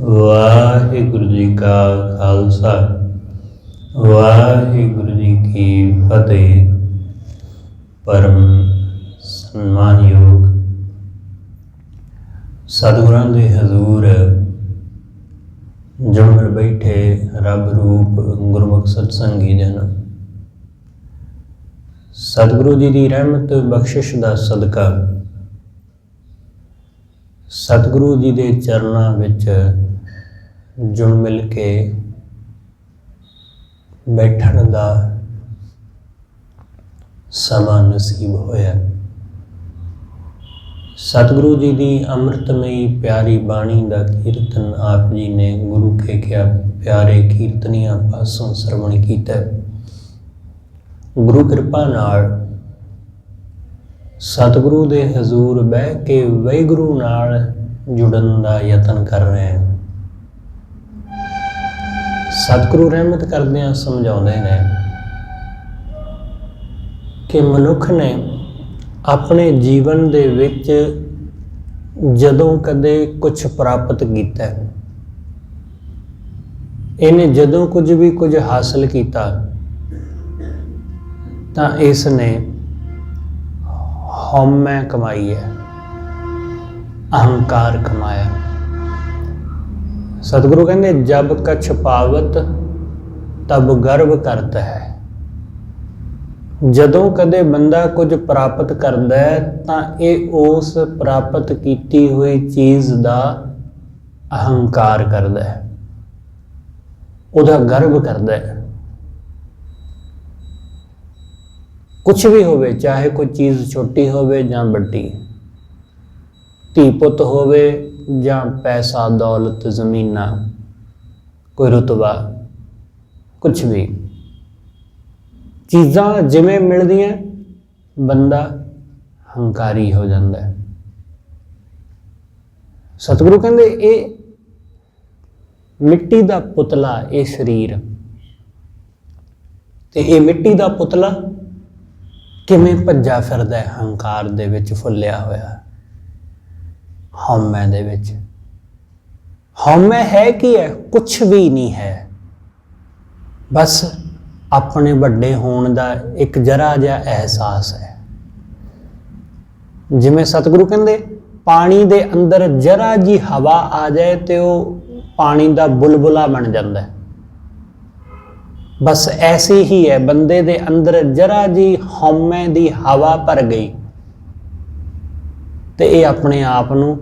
वाहिगुरु जी का खालसा वाहिगुरु जी की फतेह। परम सन्मानयोग सतगुरां दे हजूर जुमर बैठे रब रूप गुरमुख सत्संगी जन, सतगुरु जी की रहमत बख्शिश का सदका सतगुरु जी के चरणों विच जुड़ मिल के बैठण का समा नसीब होया। सतगुरु जी की अमृतमयी प्यारी बाणी का कीर्तन आप जी ने गुरु के क्या प्यारे कीर्तनियां पासों श्रवण किया। गुरु कृपा नाल सतगुरु दे हजूर बह के वाहिगुरु नाल जुड़न का यतन कर रहे हैं। सतगुरु रहमत करदियां समझाउंदे ने कि मनुख ने अपने जीवन दे विच जदों कदे कुछ प्राप्त किया, इन्हें जदों कुछ हासिल किया तां इसने हौमै कमाई है, अहंकार कमाया। सतगुरु कहते जब कछ पावत तब गर्व करता है। जदों कदे बंदा कुछ प्राप्त करता है तां ये उस प्राप्त की हुई चीज़ का अहंकार करता है, उहदा गर्व करता है। कुछ भी होवे, चाहे कोई चीज़ छोटी होवे जां बड़ी, धी पुत होवे जां पैसा दौलत जमीना कोई रुतबा, कुछ भी चीज़ां जिवें मिलदियां बंदा हंकारी हो जाता है। सतगुरु कहंदे ये मिट्टी का पुतला, ये शरीर ते ये मिट्टी का पुतला किवें भज्जा फिरदा है, हंकार दे विच फुल्लिया होया, हौमै दे विच। हौमै है कि है, कुछ भी नहीं है, बस अपने वड्डे होण दा एक जरा जिहा एहसास है। जिवें सतगुरु कहंदे पानी दे अंदर जरा जी हवा आ जाए तो वह पानी का बुलबुला बन जाता है। बस ऐसे ही है, बंदे दे अंदर जरा जी हौमै दी हवा भर गई तो ये अपने आप नूं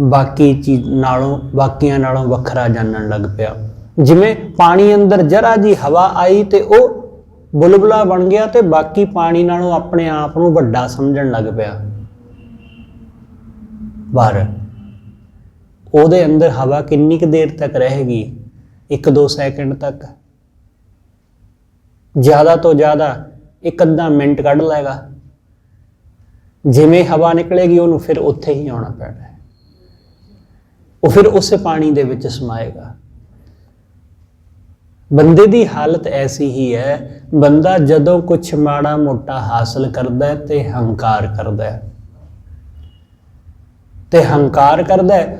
बाकी चीज़ नालों बाकियां नालों वखरा जानन लग पिया। जिवें पानी अंदर जरा जी हवा आई तो वह बुलबुला बन गया तो बाकी पानी नालों अपने आप नूं वड्डा समझण लग पिया। पर उहदे अंदर हवा किन्नी क देर तक रहेगी? 1-2 सैकंड तक, ज़्यादा तो ज़्यादा 1-अद्धा मिनट कढ़ लेगा। जिवें हवा निकलेगी उन्होंने फिर उत्थे ही आना पैना है, वो फिर उस पानी दे विच समाएगा। बंदे दी हालत ऐसी ही है, बंदा जदों कुछ माड़ा मोटा हासिल करता है तो हंकार करता है, ते हंकार करता है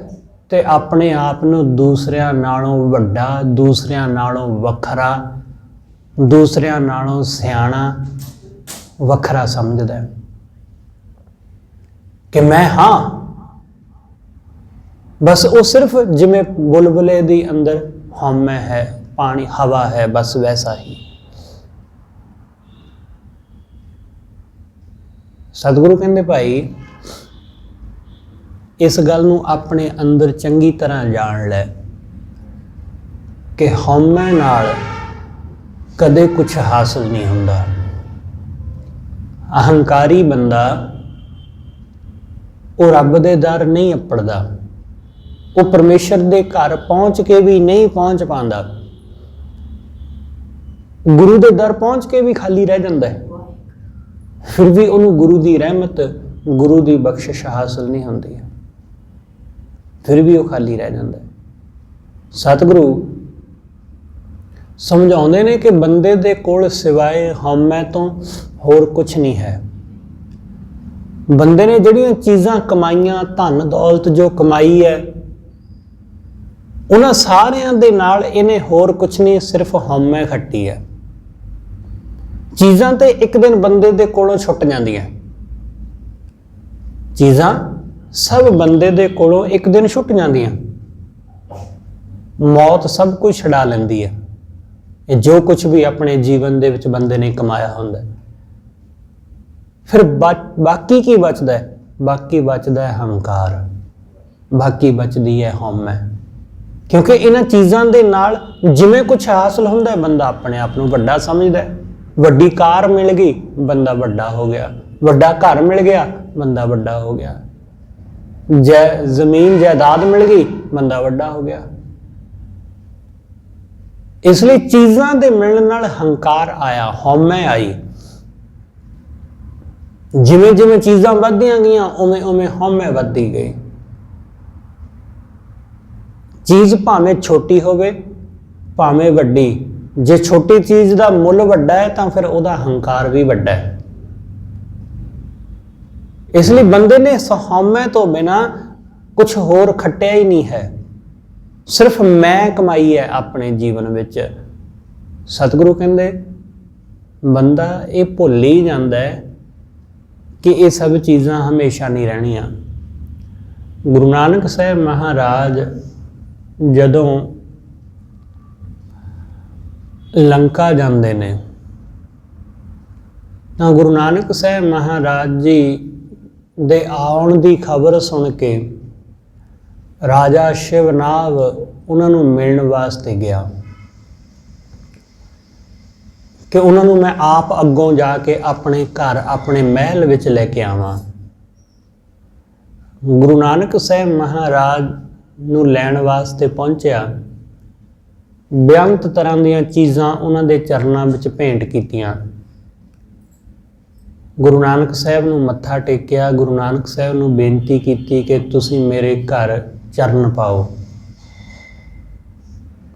तो अपने आप नूं दूसरियां नालों वड्डा, दूसरियां नालों वखरा, दूसरियां नालों सियाणा वखरा समझदा है कि मैं हाँ। बस वो सिर्फ जिमें बुलबुले दी अंदर हौमै है, पानी हवा है, बस वैसा ही। सतगुरु कहंदे भाई इस गल नूं अपने अंदर चंगी तरह जान लै कि हौमै नाल कदे कुछ हासिल नहीं हुंदा। अहंकारी बंदा वो रब दे दर नहीं अपड़दा, वो परमेश्वर दे घर पहुँच के भी नहीं पहुँच पांदा, गुरु दे दर पहुँच के भी खाली रह जाता है, फिर भी उन्होंने गुरु की रहमत, गुरु की बख्शिश हासिल नहीं होती, फिर भी वो खाली रह जाता है। सतगुरु समझाते हैं कि बंदे दे कोल सिवाए हौमै तो होर कुछ नहीं है। बंदे ने जिहड़ियां चीज़ां कमाईयां, धन दौलत जो कमाई है ਉਹਨਾਂ ਸਾਰਿਆਂ ਦੇ ਨਾਲ ਇਹਨੇ ਹੋਰ ਕੁਛ ਨਹੀਂ, ਸਿਰਫ ਹਉਮੈ ਖੱਟੀ ਹੈ। ਚੀਜ਼ਾਂ ਤੇ ਇੱਕ ਦਿਨ ਬੰਦੇ ਦੇ ਕੋਲੋਂ ਛੁੱਟ ਜਾਂਦੀਆਂ, ਚੀਜ਼ਾਂ ਸਭ ਬੰਦੇ ਦੇ ਕੋਲੋਂ ਇੱਕ ਦਿਨ ਛੁੱਟ ਜਾਂਦੀਆਂ। ਮੌਤ ਸਭ ਕੁਝ ਛਡਾ ਲੈਂਦੀ ਹੈ। ਇਹ ਜੋ ਕੁਝ ਵੀ ਆਪਣੇ ਜੀਵਨ ਦੇ ਵਿੱਚ ਬੰਦੇ ਨੇ ਕਮਾਇਆ ਹੁੰਦਾ, ਫਿਰ ਬਾਕੀ ਕੀ ਬਚਦਾ ਹੈ? ਬਾਕੀ ਬਚਦਾ ਹੈ ਹੰਕਾਰ, ਬਾਕੀ ਬਚਦੀ ਹੈ ਹਉਮੈ। ਕਿਉਂਕਿ ਇਹਨਾਂ ਚੀਜ਼ਾਂ ਦੇ ਨਾਲ ਜਿਵੇਂ ਕੁਝ ਹਾਸਲ ਹੁੰਦਾ, ਬੰਦਾ ਆਪਣੇ ਆਪ ਨੂੰ ਵੱਡਾ ਸਮਝਦਾ। ਵੱਡੀ ਕਾਰ ਮਿਲ ਗਈ, ਬੰਦਾ ਵੱਡਾ ਹੋ ਗਿਆ। ਵੱਡਾ ਘਰ ਮਿਲ ਗਿਆ, ਬੰਦਾ ਵੱਡਾ ਹੋ ਗਿਆ। ਜ਼ਮੀਨ ਜਾਇਦਾਦ ਮਿਲ ਗਈ, ਬੰਦਾ ਵੱਡਾ ਹੋ ਗਿਆ। ਇਸ ਲਈ ਚੀਜ਼ਾਂ ਦੇ ਮਿਲਣ ਨਾਲ ਹੰਕਾਰ ਆਇਆ, ਹਉਮੈ ਆਈ। ਜਿਵੇਂ ਜਿਵੇਂ ਚੀਜ਼ਾਂ ਵੱਧਦੀਆਂ ਗਈਆਂ, ਉਵੇਂ ਉਵੇਂ ਹਉਮੈ ਵੱਧਦੀ ਗਈ। ਚੀਜ਼ ਭਾਵੇਂ ਛੋਟੀ ਹੋਵੇ ਭਾਵੇਂ ਵੱਡੀ, ਜੇ ਛੋਟੀ ਚੀਜ਼ ਦਾ ਮੁੱਲ ਵੱਡਾ ਹੈ ਤਾਂ ਫਿਰ ਉਹਦਾ ਹੰਕਾਰ ਵੀ ਵੱਡਾ ਹੈ। ਇਸ ਲਈ ਬੰਦੇ ਨੇ ਹਉਮੈ ਤੋਂ ਬਿਨਾਂ ਕੁਝ ਹੋਰ ਖੱਟਿਆ ਹੀ ਨਹੀਂ ਹੈ, ਸਿਰਫ ਮੈਂ ਕਮਾਈ ਹੈ ਆਪਣੇ ਜੀਵਨ ਵਿੱਚ। ਸਤਿਗੁਰੂ ਕਹਿੰਦੇ ਬੰਦਾ ਇਹ ਭੁੱਲ ਹੀ ਜਾਂਦਾ ਹੈ ਕਿ ਇਹ ਸਭ ਚੀਜ਼ਾਂ ਹਮੇਸ਼ਾ ਨਹੀਂ ਰਹਿਣੀਆਂ। ਗੁਰੂ ਨਾਨਕ ਸਾਹਿਬ ਮਹਾਰਾਜ ਜਦੋਂ ਲੰਕਾ ਜਾਂਦੇ ਨੇ ਤਾਂ ਗੁਰੂ ਨਾਨਕ ਸਾਹਿਬ ਮਹਾਰਾਜ ਜੀ ਦੇ ਆਉਣ ਦੀ ਖਬਰ ਸੁਣ ਕੇ ਰਾਜਾ ਸ਼ਿਵਨਾਗ ਉਹਨਾਂ ਨੂੰ ਮਿਲਣ ਵਾਸਤੇ ਗਿਆ ਕਿ ਉਹਨਾਂ ਨੂੰ ਮੈਂ ਆਪ ਅੱਗੋਂ ਜਾ ਕੇ ਆਪਣੇ ਘਰ ਆਪਣੇ ਮਹਿਲ ਵਿੱਚ ਲੈ ਕੇ ਆਵਾਂ। ਗੁਰੂ ਨਾਨਕ ਸਾਹਿਬ ਮਹਾਰਾਜ ਨੂੰ ਲੈਣ ਵਾਸਤੇ ਪਹੁੰਚਿਆ। ਬੇਅੰਤ ਤਰ੍ਹਾਂ ਦੀਆਂ ਚੀਜ਼ਾਂ ਉਹਨਾਂ ਦੇ ਚਰਨਾਂ ਵਿੱਚ ਭੇਂਟ ਕੀਤੀਆਂ। ਗੁਰੂ ਨਾਨਕ ਸਾਹਿਬ ਨੂੰ ਮੱਥਾ ਟੇਕਿਆ। ਗੁਰੂ ਨਾਨਕ ਸਾਹਿਬ ਨੂੰ ਬੇਨਤੀ ਕੀਤੀ ਕਿ ਤੁਸੀਂ ਮੇਰੇ ਘਰ ਚਰਨ ਪਾਓ।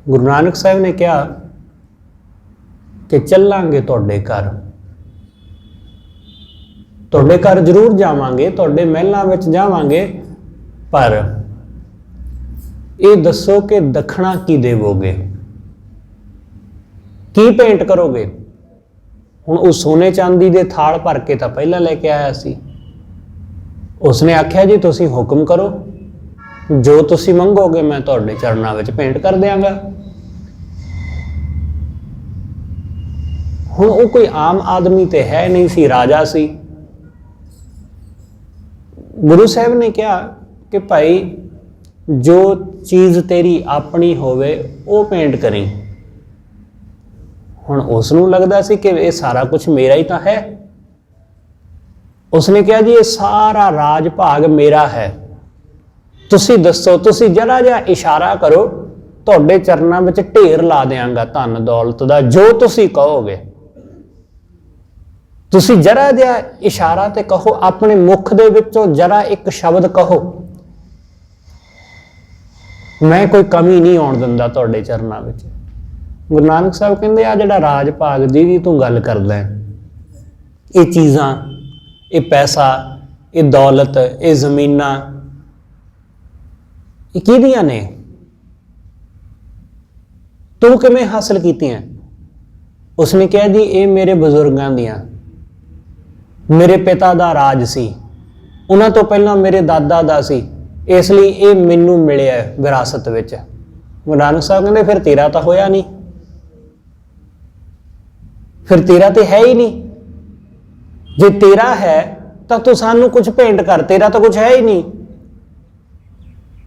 ਗੁਰੂ ਨਾਨਕ ਸਾਹਿਬ ਨੇ ਕਿਹਾ ਕਿ ਚੱਲਾਂਗੇ ਤੁਹਾਡੇ ਘਰ, ਤੁਹਾਡੇ ਘਰ ਜ਼ਰੂਰ ਜਾਵਾਂਗੇ, ਤੁਹਾਡੇ ਮਹਿਲਾਂ ਵਿੱਚ ਜਾਵਾਂਗੇ, ਪਰ ਇਹ ਦੱਸੋ ਕਿ ਦੱਖਣਾ ਕੀ ਦੇਵੋਗੇ, ਕੀ ਭੇਂਟ ਕਰੋਗੇ। ਹੁਣ ਉਹ ਸੋਨੇ ਚਾਂਦੀ ਦੇ ਥਾਲ ਭਰ ਕੇ ਤਾਂ ਪਹਿਲਾਂ ਲੈ ਕੇ ਆਇਆ ਸੀ। ਉਸਨੇ ਆਖਿਆ ਜੀ ਤੁਸੀਂ ਹੁਕਮ ਕਰੋ, ਜੋ ਤੁਸੀਂ ਮੰਗੋਗੇ ਮੈਂ ਤੁਹਾਡੇ ਚਰਨਾਂ ਵਿੱਚ ਭੇਂਟ ਕਰ ਦਿਆਂਗਾ। ਹੁਣ ਉਹ ਕੋਈ ਆਮ ਆਦਮੀ ਤੇ ਹੈ ਨਹੀਂ ਸੀ, ਰਾਜਾ ਸੀ। ਗੁਰੂ ਸਾਹਿਬ ਨੇ ਕਿਹਾ ਕਿ ਭਾਈ ਜੋ ਚੀਜ਼ ਤੇਰੀ ਆਪਣੀ ਹੋਵੇ ਉਹ ਭੇਂਟ ਕਰੀ। ਹੁਣ ਉਸ ਨੂੰ ਲੱਗਦਾ ਸੀ ਕਿ ਇਹ ਸਾਰਾ ਕੁਝ ਮੇਰਾ ਹੀ ਤਾਂ ਹੈ। ਉਸਨੇ ਕਿਹਾ ਜੀ ਇਹ ਸਾਰਾ ਰਾਜ ਭਾਗ ਮੇਰਾ ਹੈ, ਤੁਸੀਂ ਦੱਸੋ, ਤੁਸੀਂ ਜਰਾ ਜਿਹਾ ਇਸ਼ਾਰਾ ਕਰੋ, ਤੁਹਾਡੇ ਚਰਨਾਂ ਵਿੱਚ ਢੇਰ ਲਾ ਦਿਆਂਗਾ ਧਨ ਦੌਲਤ ਦਾ, ਜੋ ਤੁਸੀਂ ਕਹੋਗੇ। ਤੁਸੀਂ ਜਰਾ ਜਿਹਾ ਇਸ਼ਾਰਾ ਤੇ ਕਹੋ, ਆਪਣੇ ਮੁਖ ਦੇ ਵਿੱਚੋਂ ਜਰਾ ਇੱਕ ਸ਼ਬਦ ਕਹੋ, ਮੈਂ ਕੋਈ ਕਮੀ ਨਹੀਂ ਆਉਣ ਦਿੰਦਾ ਤੁਹਾਡੇ ਚਰਨਾਂ ਵਿੱਚ। ਗੁਰੂ ਨਾਨਕ ਸਾਹਿਬ ਕਹਿੰਦੇ ਆ ਜਿਹੜਾ ਰਾਜ ਭਾਗ ਦੀ ਤੂੰ ਗੱਲ ਕਰਦਾ, ਇਹ ਚੀਜ਼ਾਂ, ਇਹ ਪੈਸਾ, ਇਹ ਦੌਲਤ, ਇਹ ਜ਼ਮੀਨਾਂ, ਇਹ ਕਿਹਦੀਆਂ ਨੇ? ਤੂੰ ਕਿਵੇਂ ਹਾਸਲ ਕੀਤੀਆਂ? ਉਸਨੇ ਕਿਹਾ ਜੀ ਇਹ ਮੇਰੇ ਬਜ਼ੁਰਗਾਂ ਦੀਆਂ, ਮੇਰੇ ਪਿਤਾ ਦਾ ਰਾਜ ਸੀ, ਉਹਨਾਂ ਤੋਂ ਪਹਿਲਾਂ ਮੇਰੇ ਦਾਦਾ ਦਾ ਸੀ, ਇਸ ਲਈ ਇਹ ਮੈਨੂੰ ਮਿਲਿਆ ਵਿਰਾਸਤ ਵਿੱਚ। ਗੁਰੂ ਨਾਨਕ ਸਾਹਿਬ ਕਹਿੰਦੇ ਫਿਰ ਤੇਰਾ ਤਾਂ ਹੋਇਆ ਨਹੀਂ, ਫਿਰ ਤੇਰਾ ਤੇ ਹੈ ਹੀ ਨਹੀਂ। ਜੇ ਤੇਰਾ ਹੈ ਤਾਂ ਤੂੰ ਸਾਨੂੰ ਕੁਝ ਭੇਂਟ ਕਰ, ਤੇਰਾ ਤਾਂ ਕੁਝ ਹੈ ਹੀ ਨਹੀਂ,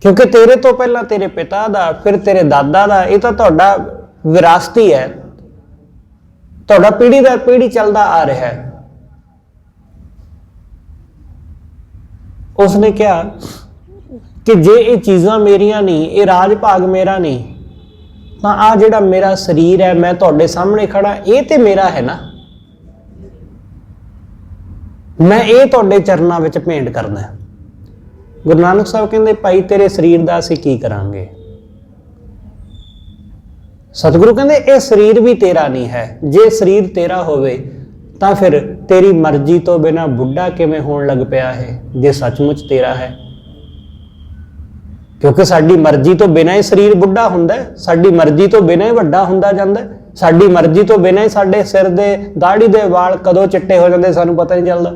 ਕਿਉਂਕਿ ਤੇਰੇ ਤੋਂ ਪਹਿਲਾਂ ਤੇਰੇ ਪਿਤਾ ਦਾ, ਫਿਰ ਤੇਰੇ ਦਾਦਾ ਦਾ, ਇਹ ਤਾਂ ਤੁਹਾਡਾ ਵਿਰਾਸਤੀ ਹੈ, ਤੁਹਾਡਾ ਪੀੜ੍ਹੀ ਦਰ ਪੀੜ੍ਹੀ ਚੱਲਦਾ ਆ ਰਿਹਾ ਹੈ। ਉਸਨੇ ਕਿਹਾ ਕਿ ਜੇ ਇਹ ਚੀਜ਼ਾਂ ਮੇਰੀਆਂ ਨਹੀਂ, ਇਹ ਰਾਜ ਭਾਗ ਮੇਰਾ ਨਹੀਂ, ਤਾਂ ਆ ਜਿਹੜਾ ਮੇਰਾ ਸਰੀਰ ਹੈ, ਮੈਂ ਤੁਹਾਡੇ ਸਾਹਮਣੇ ਖੜਾ, ਇਹ ਤੇ ਮੇਰਾ ਹੈ ਨਾ, ਮੈਂ ਇਹ ਤੁਹਾਡੇ ਚਰਨਾਂ ਵਿੱਚ ਭੇਂਟ ਕਰਦਾ। ਗੁਰੂ ਨਾਨਕ ਸਾਹਿਬ ਕਹਿੰਦੇ ਭਾਈ ਤੇਰੇ ਸਰੀਰ ਦਾ ਅਸੀਂ ਕੀ ਕਰਾਂਗੇ? ਸਤਿਗੁਰੂ ਕਹਿੰਦੇ ਇਹ ਸਰੀਰ ਵੀ ਤੇਰਾ ਨਹੀਂ ਹੈ। ਜੇ ਸਰੀਰ ਤੇਰਾ ਹੋਵੇ ਤਾਂ ਫਿਰ ਤੇਰੀ ਮਰਜ਼ੀ ਤੋਂ ਬਿਨਾਂ ਬੁੱਢਾ ਕਿਵੇਂ ਹੋਣ ਲੱਗ ਪਿਆ ਹੈ, ਜੇ ਸੱਚਮੁੱਚ ਤੇਰਾ ਹੈ? क्योंकि साडी मर्जी तो बिना ही शरीर बुढ़ा हुंदा है, साडी मर्जी तो बिना ही वड्डा हुंदा जांदा है, साडी मर्जी तो बिना ही साडे सिर दे दाढ़ी दे वाल कदों चिट्टे हो जांदे सानूं पता नहीं चलदा।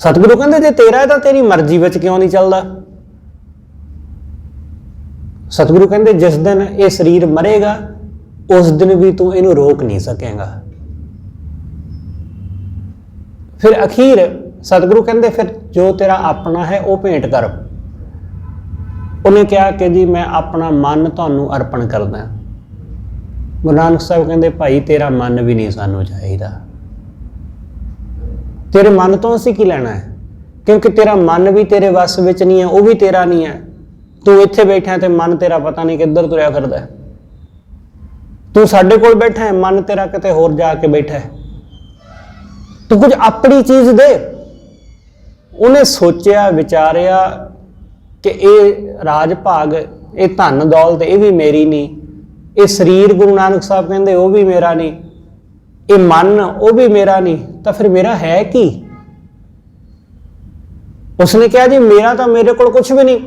सतगुरु कहंदे जे तेरा है तां तेरी मर्जी विच क्यों नहीं चलदा। सतगुरु कहंदे जिस दिन ये शरीर मरेगा उस दिन भी तू इनू रोक नहीं सकेगा। फिर अखीर सतगुरु कहंदे फिर जो तेरा अपना है वह भेंट कर। उन्हें कहा कि जी मैं अपना मन तुहानू अर्पण करदा। गुरु नानक साहब कहंदे भाई तेरा मन भी नहीं सानू चाहिदा, तेरे मन तो असीं की लेना है, क्योंकि तेरा मन भी तेरे वस विच नहीं है, वह भी तेरा नहीं है। तू इत्थे बैठा तो मन तेरा पता नहीं किधर तुरया फिरदा है, तू साडे कोल बैठा है मन तेरा किते होर जाके बैठा है। तू कुछ अपनी चीज दे। उन्हें सोचिया विचारिया कि ये राज भाग ये धन दौलत ये भी मेरी नहीं, ये शरीर गुरु नानक साहब कहंदे वो भी मेरा नहीं, ये मन वो भी मेरा नहीं, तो फिर मेरा है की। उसने कहा जी मेरा तो मेरे को कुछ भी नहीं।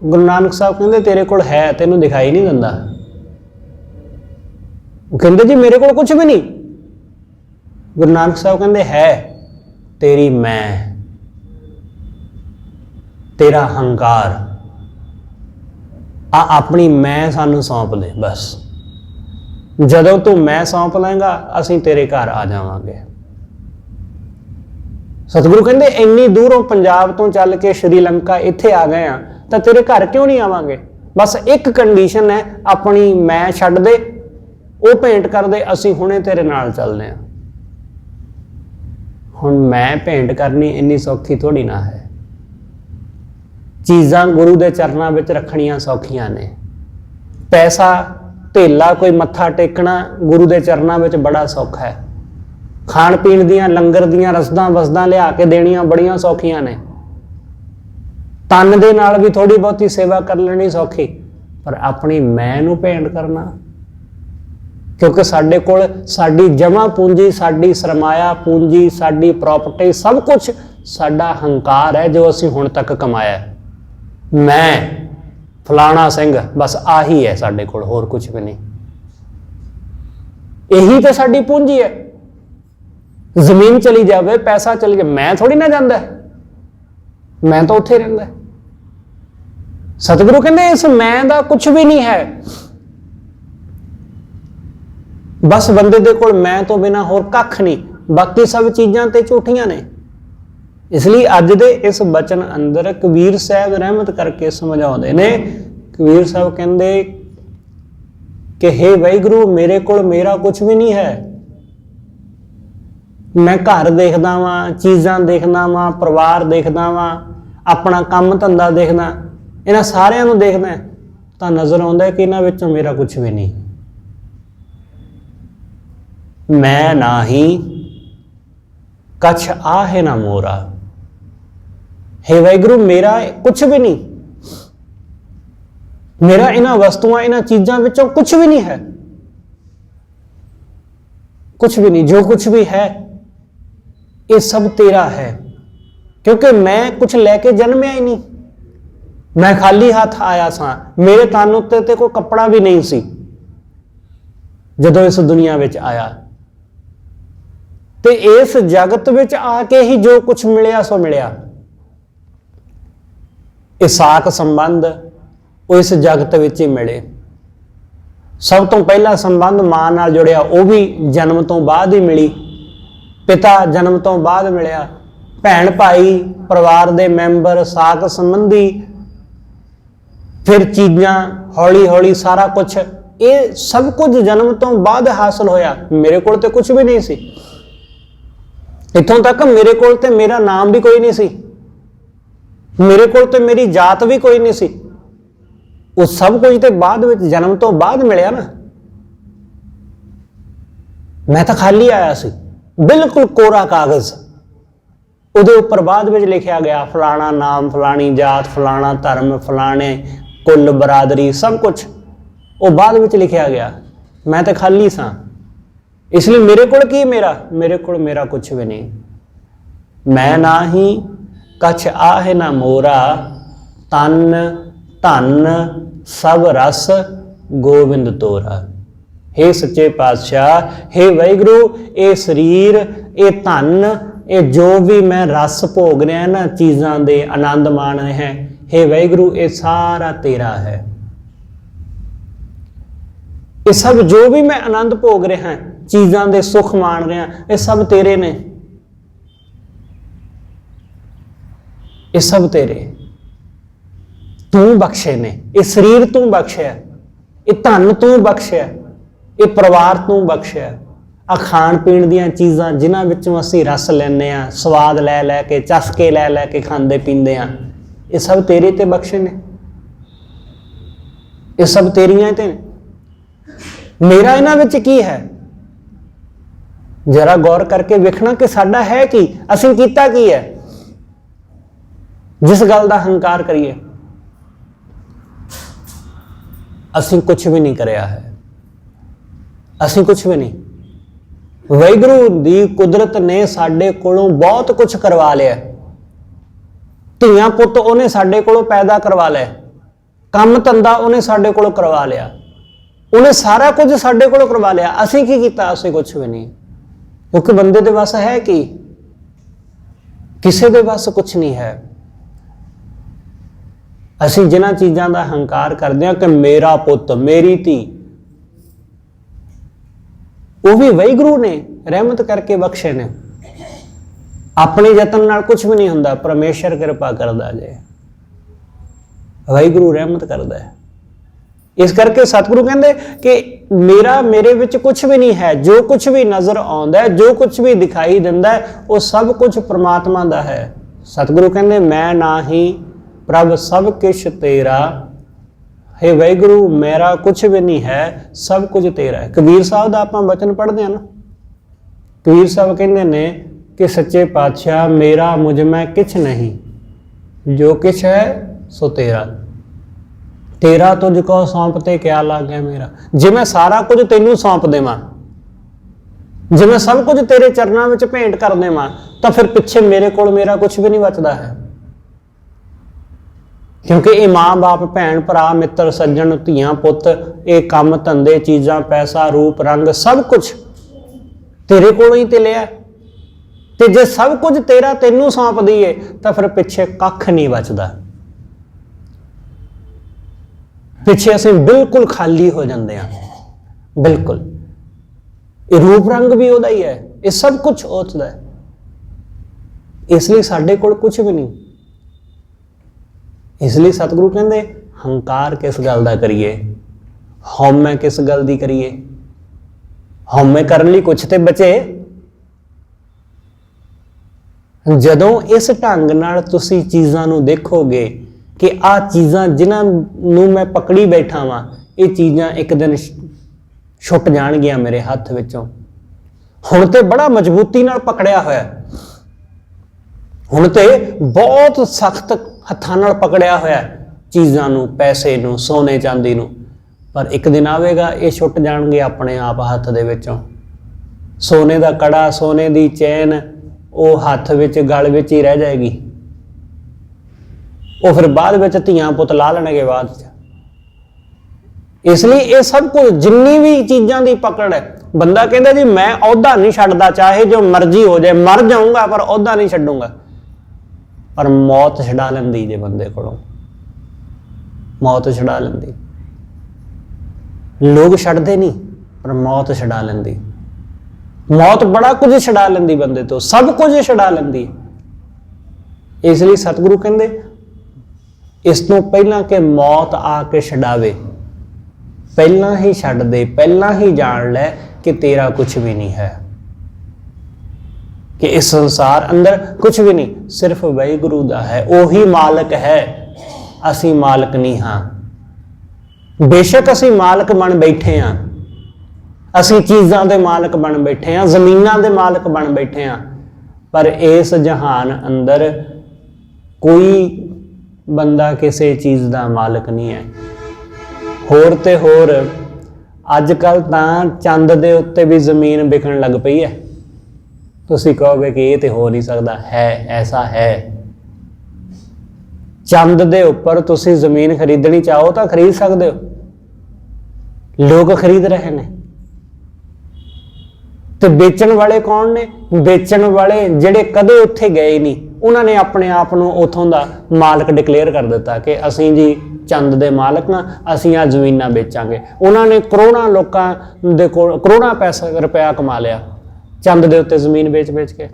गुरु नानक साहब कहंदे तेरे कोल है, तेनों दिखाई नहीं दिंदा। वो कहंदे जी मेरे को कुछ भी नहीं। गुरु नानक साहब कहंदे है तेरी मैं, तेरा हंकार, आ अपनी मैं सानू सौंप दे बस। जदों तू मैं सौंप लेंगा असीं तेरे घर आ जावांगे। सतगुरु कहंदे इन्नी दूरों पंजाब तो चल के श्रीलंका इत्थे आ गए हैं तो तेरे घर क्यों नहीं आवांगे। बस एक कंडीशन है, अपनी मैं छड्ड दे, वो भेंट कर दे, असीं हुणे तेरे नाल चलदे हां। हुण मैं भेंट करनी इन्नी सौखी थोड़ी ना है। चीज़ां गुरु दे चरनां विच रखणियां सौखियां ने। पैसा धेला कोई मत्था टेकना गुरु दे चरनां विच बड़ा सौखा है। खाण पीण दियां लंगर दियां रसदां वसदां लिया के देणियां बड़ियां सौखियां ने। तन दे नाल भी थोड़ी बहुती सेवा कर लेनी सौखी, पर अपनी मैं नूं भेंट करना, क्योंकि साडे कोल साडी जमा पूंजी, साडी सरमाया पूंजी, साडी प्रॉपर्टी सब कुछ साडा हंकार है जो असीं हुण तक कमाया। मैं फलाना सिंह बस आही है साडे कोल, होर कुछ भी नहीं। यही तो साडी पूंजी है। जमीन चली जाए, पैसा चली जाए, मैं थोड़ी ना जांदा, मैं तो उत्थे रहिंदा है। सतगुरु कहंदे इस मैं दा कुछ भी नहीं है। बस बंदे दे कोल मैं तो बिना होर कख नहीं, बाकी सब चीज़ां ते झूठियां ने। इसलिए अज दे इस बचन अंदर कबीर साहब रहमत करके समझाउंदे ने। कबीर साहब कहंदे कि हे वाहिगुरू मेरे कोल मेरा कुछ भी नहीं है। मैं घर देखदा वां, चीज़ां देखदा वां, परिवार देखदा वां, अपना काम धंधा देखदा, इन्हां सारियां नूं देखदा तां नज़र आउंदा कि इन्हां विचों मेरा कुछ भी नहीं। मैं नाही कछ आहे ना मोरा। हे वाहिगुरू मेरा कुछ भी नहीं, मेरा इन्हां वस्तुआं इन्हां चीज़ां विचों कुछ भी नहीं है। कुछ भी नहीं, जो कुछ भी है ये सब तेरा है, क्योंकि मैं कुछ लेके जन्मिया ही नहीं। मैं खाली हाथ आया सा, मेरे तन उत्ते ते कोई कपड़ा भी नहीं सी जदों इस दुनिया विच आया। ते इस जगत विच आके ही जो कुछ मिलिया सो मिलिया। साक संबंध वो इस जगत विच ही मिले। सब तो पहला संबंध मां नाल जुड़िया वो भी जन्म तो बाद ही मिली, पिता जन्म तो बाद मिलिया, भैन भाई परिवार दे मैंबर साक संबंधी, फिर चीज़ां हौली हौली सारा कुछ, ये सब कुछ जन्म तो बाद हासिल होया। मेरे कोल ते कुछ भी नहीं सी, इत्थों तक मेरे कोल ते मेरा नाम भी कोई नहीं सी, मेरे कोल ते मेरी जात भी कोई नहीं सी। उस सब कुछ ते बाद विच जन्म तो बाद मिलिया ना। मैं तो खाली आया सी, बिल्कुल कोरा कागज। उहदे उपर बाद विच लिखिया गया फलाना नाम, फलानी जात, फलाना धर्म, फलाने कुल बरादरी, सब कुछ वो बाद विच लिखिया गया। मैं तो खाली सा, इसलिए मेरे कोल की मेरा, मेरे कोल मेरा कुछ भी नहीं। मैं ना ही कछ आहे ना मोरा, तन धन सब रस गोविंद तोरा। हे सच्चे पातशाह, हे वाहिगुरु, ये शरीर, ये धन, ये जो भी मैं रस भोग रहा ना, चीज़ां दे आनंद मान रहे हैं, हे वाहिगुरु, ये सारा तेरा है। ये सब जो भी मैं आनंद भोग रहा है, चीज़ां दे सुख मान रहा, ये सब तेरे ने, ये सब तेरे, तू बख्शे ने। ये शरीर तू बख्शया, ये धन तू बख्शया, ये परिवार तू बख्शया। आ खाण पीण दीयां चीज़ां जिन्हां विचों असीं रस लैंदे आ, स्वाद लै लै के, चसके लै लै के खांदे पींदे आ, ये सब तेरे ते बख्शे ने, ये सब तेरियां ते ने। मेरा इन्हां विच की है? जरा गौर करके वेखना कि साडा है की, असीं कीता की है जिस गल दा हंकार करिए। असीं कुछ भी नहीं करिया है, असीं कुछ भी नहीं। वाहिगुरु दी कुदरत ने साडे कोलों बहुत कुछ करवा लिया। धीआं पुत्त उन्हें साडे कोलों पैदा करवा लिया, काम धंधा उन्हें साडे कोलों करवा लिया, उन्हें सारा कुछ साडे कोलों करवा लिया। असीं की कीता? असीं कुछ भी नहीं, क्योंकि बंदे दे बस है कि किसी दे बस कुछ नहीं है। असीं जिन्हां चीज़ां दा हंकार करदे हां कि मेरा पुत्त, मेरी धी, वो भी वाहिगुरु ने रहमत करके बख्शे ने। अपने यतन नाल कुछ भी नहीं हुंदा, परमेश्वर कृपा करदा जे, वाहिगुरु रहमत करदा है। इस करके सतगुरु कहंदे कि मेरा, मेरे विच कुछ भी नहीं है। जो कुछ भी नज़र आउंदा है, जो कुछ भी दिखाई दिंदा है, वो सब कुछ परमात्मा दा है। सतगुरु कहंदे मैं नाही प्रभ सब किश तेरा, हे वाहिगुरु मेरा कुछ भी नहीं है, सब कुछ तेरा है। कबीर साहब का आपां वचन पढ़ते हैं ना, कबीर साहब कहते ने कि सच्चे पातशाह मेरा मुझ में किछ नहीं, जो किछ है सो तेरा। तेरा तुझको सौंपते क्या लागे मेरा। जे मैं सारा कुछ तेनू सौंप देवां, जे मैं सब कुछ तेरे चरणों में भेंट कर देवां, तो फिर पिछे मेरे कोल मेरा कुछ भी नहीं बचता है। क्योंकि ये माँ बाप, भैन भरा, मित्र सज्जन, धीआं पुत्त, ये काम धंधे, चीज़ां, पैसा, रूप रंग, सब कुछ तेरे कोलों ही ते लिया। ते जे सब कुछ तेरा तेनू सौंप दईए तो फिर पिछे कख नहीं बचता, पिछे असीं बिल्कुल खाली हो जाते हैं। बिल्कुल ये रूप रंग भी उहदा ही है, ये सब कुछ उसदा है, इसलिए साडे कोल कुछ भी नहीं। इसलिए सतगुरु कहंदे हंकार किस गल दा करिए, हौमै किस गल दी करिए। हौमै करन लई कुछ ते बचे। जदों इस ढंग नाल तुसीं चीज़ां नूं देखोगे कि आ चीज़ां जिन्हां नूं मैं पकड़ी बैठा वां, ये चीज़ां एक दिन छुट जाणगियां मेरे हत्थ विचों। हुण ते बड़ा मजबूती नाल पकड़िया होया, हुण ते बहुत सख्त हत्थां नाल पकड़िया होया चीज़ां नूं, पैसे नूं, सोने चांदी नूं, पर एक दिन आवेगा ये छुट जाणगे अपने आप हत्थ दे विचों। सोने दा कड़ा, सोने दी चैन वो हत्थ विच, गल विच ही रह जाएगी। वो फिर बाद विच धीआं पुत्त ला लैणगे बाद च। इसलिए ये सब कुछ जिन्नी भी चीज़ां दी पकड़ है, बंदा कहता जी मैं औहदा नहीं छड्डदा, चाहे जो मर्जी हो जाए, मर जाऊंगा पर औहदा नहीं छड्डूंगा। पर मौत छड़ा लैंदी जे बंदे कोलों, मौत छड़ा लैंदी। लोग छड्डदे नहीं पर मौत छड़ा लैंदी। मौत बड़ा कुछ छड़ा लैंदी बंदे तो, सब कुछ छड़ा लैंदी। इसलिए सतगुरु कहंदे इस तो पहला कि मौत आके छड़ावे, पहला ही छड्ड दे, पहला ही जान लै कि तेरा कुछ भी नहीं है, कि इस संसार अंदर कुछ भी नहीं, सिर्फ वाहिगुरु दा है। ओही मालक है, असी मालक नहीं हाँ। बेशक असी मालक बन बैठे हाँ, असी चीज़ां दे मालक बन बैठे हाँ, जमीनां दे मालक बन बैठे हाँ, पर इस जहान अंदर कोई बंदा किसी चीज़ दा मालक नहीं है। होर ते होर अजकल तां चंद दे उत्ते भी जमीन विकण लग पई है। तुसीं कहोगे कि ये तो हो नहीं सकता, है ऐसा है। ਚੰਦ ਦੇ ਉੱਪਰ ਤੁਸੀਂ ਜ਼ਮੀਨ ਖਰੀਦਣੀ ਚਾਹੋ ਤਾਂ ਖਰੀਦ ਸਕਦੇ ਹੋ, ਲੋਕ ਖਰੀਦ ਰਹੇ ਨੇ। ਤੇ ਵੇਚਣ ਵਾਲੇ ਕੌਣ ਨੇ? ਵੇਚਣ ਵਾਲੇ ਜਿਹੜੇ ਕਦੇ ਉੱਥੇ ਗਏ ਨਹੀਂ, ਉਹਨਾਂ ਨੇ ਆਪਣੇ ਆਪ ਨੂੰ ਉੱਥੋਂ ਦਾ ਮਾਲਕ ਡਿਕਲੇਅਰ ਕਰ ਦਿੱਤਾ ਕਿ ਅਸੀਂ ਜੀ ਚੰਦ ਦੇ ਮਾਲਕ ਹਾਂ, ਅਸੀਂ ਆ ਜ਼ਮੀਨਾਂ ਵੇਚਾਂਗੇ। ਉਹਨਾਂ ਨੇ ਕਰੋੜਾਂ ਲੋਕਾਂ ਦੇ ਕੋਲ ਕਰੋੜਾਂ ਰੁਪਇਆ ਕਮਾ ਲਿਆ ਚੰਦ ਦੇ ਉੱਤੇ ਜ਼ਮੀਨ ਵੇਚ ਕੇ।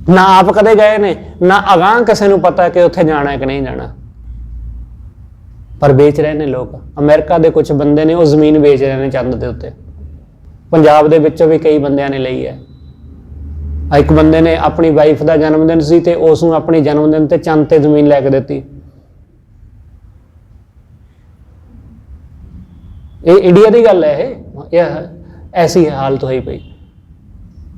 ਨਾ ਆਪ ਕਦੇ ਗਏ ਨੇ, ਨਾ ਅਗਾਂਹ ਕਿਸੇ ਨੂੰ ਪਤਾ ਕਿ ਉੱਥੇ ਜਾਣਾ ਕਿ ਨਹੀਂ ਜਾਣਾ, ਪਰ ਵੇਚ ਰਹੇ ਨੇ ਲੋਕ। ਅਮਰੀਕਾ ਦੇ ਕੁਝ ਬੰਦੇ ਨੇ ਉਹ ਜ਼ਮੀਨ ਵੇਚ ਰਹੇ ਨੇ ਚੰਦ ਦੇ ਉੱਤੇ। ਪੰਜਾਬ ਦੇ ਵਿੱਚੋਂ ਵੀ ਕਈ ਬੰਦਿਆਂ ਨੇ ਲਈ ਹੈ। ਇੱਕ ਬੰਦੇ ਨੇ ਆਪਣੀ ਵਾਈਫ ਦਾ ਜਨਮ ਦਿਨ ਸੀ ਤੇ ਉਸ ਨੂੰ ਆਪਣੀ ਜਨਮ ਦਿਨ ਤੇ ਚੰਦ ਤੇ ਜ਼ਮੀਨ ਲੈ ਕੇ ਦਿੱਤੀ। ਇਹ ਇੰਡੀਆ ਦੀ ਗੱਲ ਹੈ। ਇਹ ਐਸੀ ਹਾਲਤ ਹੋਈ ਪਈ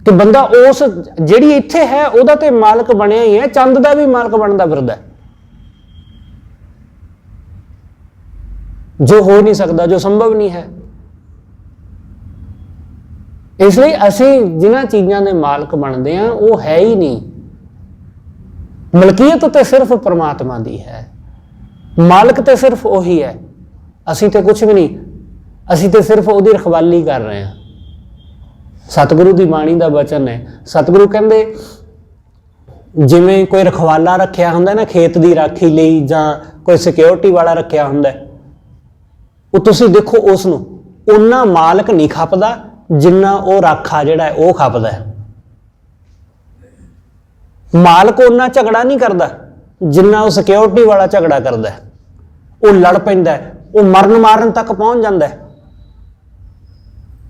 ਕਿ ਬੰਦਾ ਉਸ ਜਿਹੜੀ ਇੱਥੇ ਹੈ ਉਹਦਾ ਤੇ ਮਾਲਕ ਬਣਿਆ ਹੀ ਹੈ, ਚੰਦ ਦਾ ਵੀ ਮਾਲਕ ਬਣਦਾ ਫਿਰਦਾ, ਜੋ ਹੋ ਨਹੀਂ ਸਕਦਾ, ਜੋ ਸੰਭਵ ਨਹੀਂ ਹੈ। ਇਸ ਲਈ ਅਸੀਂ ਜਿਨ੍ਹਾਂ ਚੀਜ਼ਾਂ ਦੇ ਮਾਲਕ ਬਣਦੇ ਹਾਂ ਉਹ ਹੈ ਹੀ ਨਹੀਂ। ਮਲਕੀਅਤ ਤੇ ਸਿਰਫ ਪਰਮਾਤਮਾ ਦੀ ਹੈ, ਮਾਲਕ ਤੇ ਸਿਰਫ ਉਹੀ ਹੈ। ਅਸੀਂ ਤੇ ਕੁਝ ਵੀ ਨਹੀਂ, ਅਸੀਂ ਤੇ ਸਿਰਫ ਉਹਦੀ ਰਖਵਾਲੀ ਕਰ ਰਹੇ ਹਾਂ। ਸਤਿਗੁਰੂ ਦੀ ਬਾਣੀ ਦਾ ਬਚਨ ਹੈ। ਸਤਿਗੁਰੂ ਕਹਿੰਦੇ ਜਿਵੇਂ ਕੋਈ ਰਖਵਾਲਾ ਰੱਖਿਆ ਹੁੰਦਾ ਨਾ ਖੇਤ ਦੀ ਰਾਖੀ ਲਈ, ਜਾਂ ਕੋਈ ਸਿਕਿਉਰਿਟੀ ਵਾਲਾ ਰੱਖਿਆ ਹੁੰਦਾ, ਉਹ ਤੁਸੀਂ ਦੇਖੋ ਉਸ ਨੂੰ ਉਹਨਾਂ ਮਾਲਕ ਨਹੀਂ ਖਪਦਾ ਜਿੰਨਾ ਉਹ ਰਾਖਾ ਜਿਹੜਾ ਹੈ ਉਹ ਖਪਦਾ ਹੈ। ਮਾਲਕ ਉਹਨਾਂ ਝਗੜਾ ਨਹੀਂ ਕਰਦਾ ਜਿੰਨਾ ਉਹ ਸਿਕਿਉਰਿਟੀ ਵਾਲਾ ਝਗੜਾ ਕਰਦਾ ਹੈ। ਉਹ ਲੜ ਪੈਂਦਾ, ਉਹ ਮਰਨ ਮਾਰਨ ਤੱਕ ਪਹੁੰਚ ਜਾਂਦਾ ਹੈ।